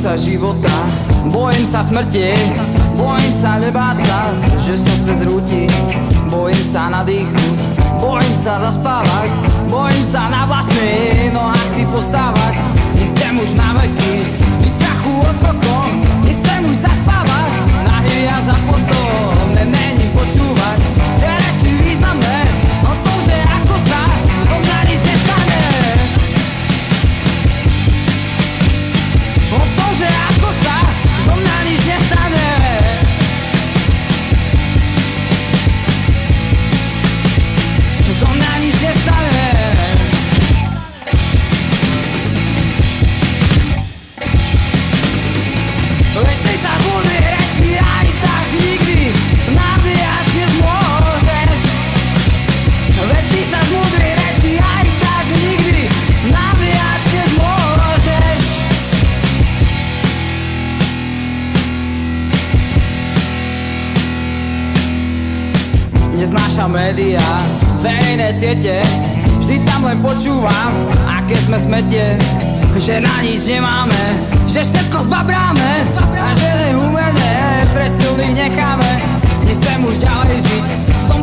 sa života, bojím sa smrti, bojím sa nebáť sa, že sa svet zrúti. Bojím sa nadýchnuť, bojím sa zaspávať, bojím sa na vlastných nohách si postávať. Nechcem už na veky, pri strachu odtokom, nechcem už zaspávať, nahý a za potom, nemením počúvať tie reči významné o tom, že ako sa zo mňa nič nestane. O tom, že ako sa zo mňa nič nestane. Zo mňa nič nestane. Veď ty sa budí reči aj tak nikdy nabíjať nezmôžeš. Veď ty sa budí reči aj tak nikdy nabíjať nezmôžeš. Neznášam médiá, verejné siete, vždy tam len počúvam, aké sme smetie. Že na nič nemáme, že všetko zbabráme a že umenie pre silných necháme. Nechcem už ďalej žiť v tom